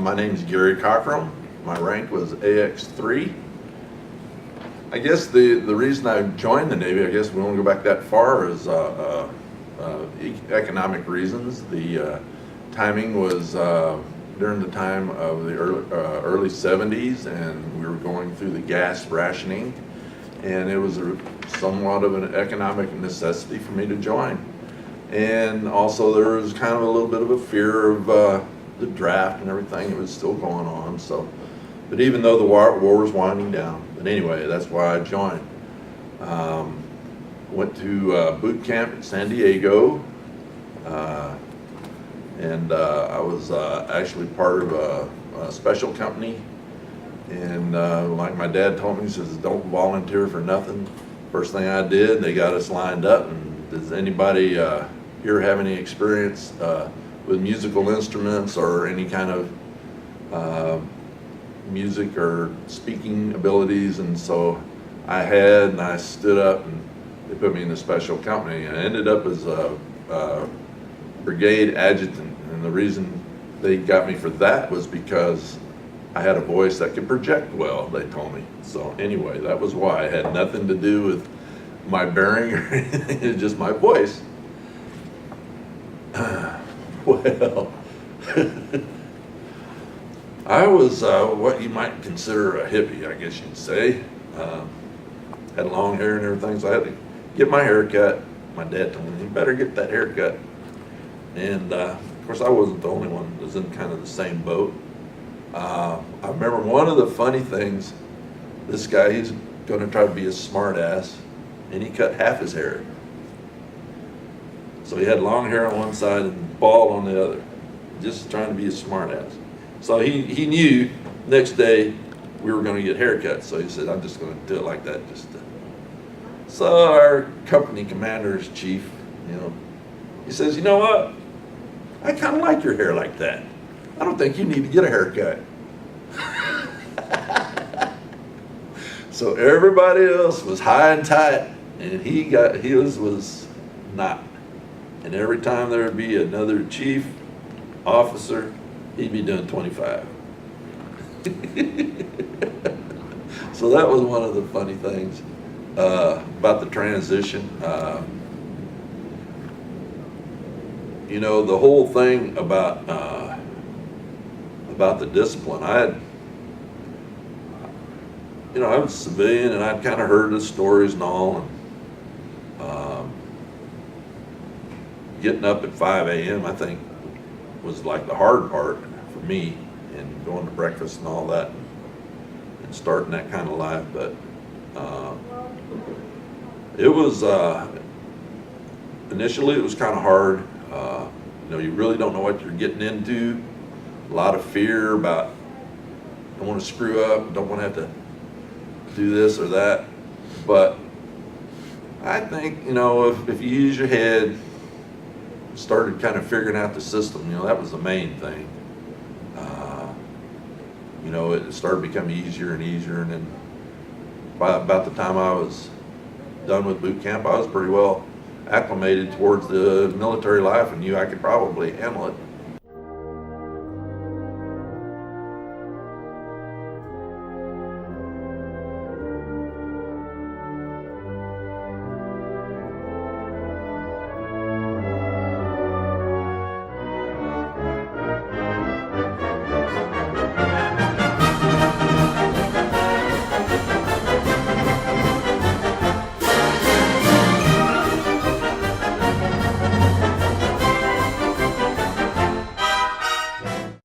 My name is Gary Cockerham. My rank was AX3. I guess the reason I joined the Navy, I guess we won't go back that far, is economic reasons. The timing was during the time of the early 70s, and we were going through the gas rationing, and it was somewhat of an economic necessity for me to join. And also there was kind of a little bit of a fear of the draft and everything. It was still going on. So, but even though the war was winding down, but anyway, that's why I joined. Went to boot camp in San Diego, and I was actually part of a special company. And like my dad told me, he says, don't volunteer for nothing. First thing I did, they got us lined up. And does anybody here have any experience with musical instruments or any kind of music or speaking abilities? And so I had, and I stood up, and they put me in the special company. And I ended up as a brigade adjutant. And the reason they got me for that was because I had a voice that could project well, they told me. So anyway, that was why. It had nothing to do with my bearing or anything, it was just my voice. Well, I was what you might consider a hippie, I guess you'd say. Had long hair and everything, so I had to get my hair cut. My dad told me, you better get that hair cut. And of course, I wasn't the only one that was in kind of the same boat. I remember one of the funny things, this guy, he's going to try to be a smart ass, and he cut half his hair. So he had long hair on one side and bald on the other, just trying to be a smart ass. So he knew next day we were going to get haircuts, so he said, I'm just going to do it like that. So our company commander's chief, he says, you know what? I kind of like your hair like that. I don't think you need to get a haircut. So everybody else was high and tight, and his was not. And every time there would be another chief officer, he'd be doing 25. So that was one of the funny things about the transition. The whole thing about the discipline. I was a civilian, and I'd kind of heard the stories and all, and getting up at 5 a.m. I think was like the hard part for me, and going to breakfast and all that, and starting that kind of life. But it was initially it was kind of hard. You really don't know what you're getting into. A lot of fear about, don't want to screw up, don't want to have to do this or that. But I think, if you use your head, started kind of figuring out the system, that was the main thing. It started becoming easier and easier, and then by about the time I was done with boot camp, I was pretty well acclimated towards the military life and knew I could probably handle it.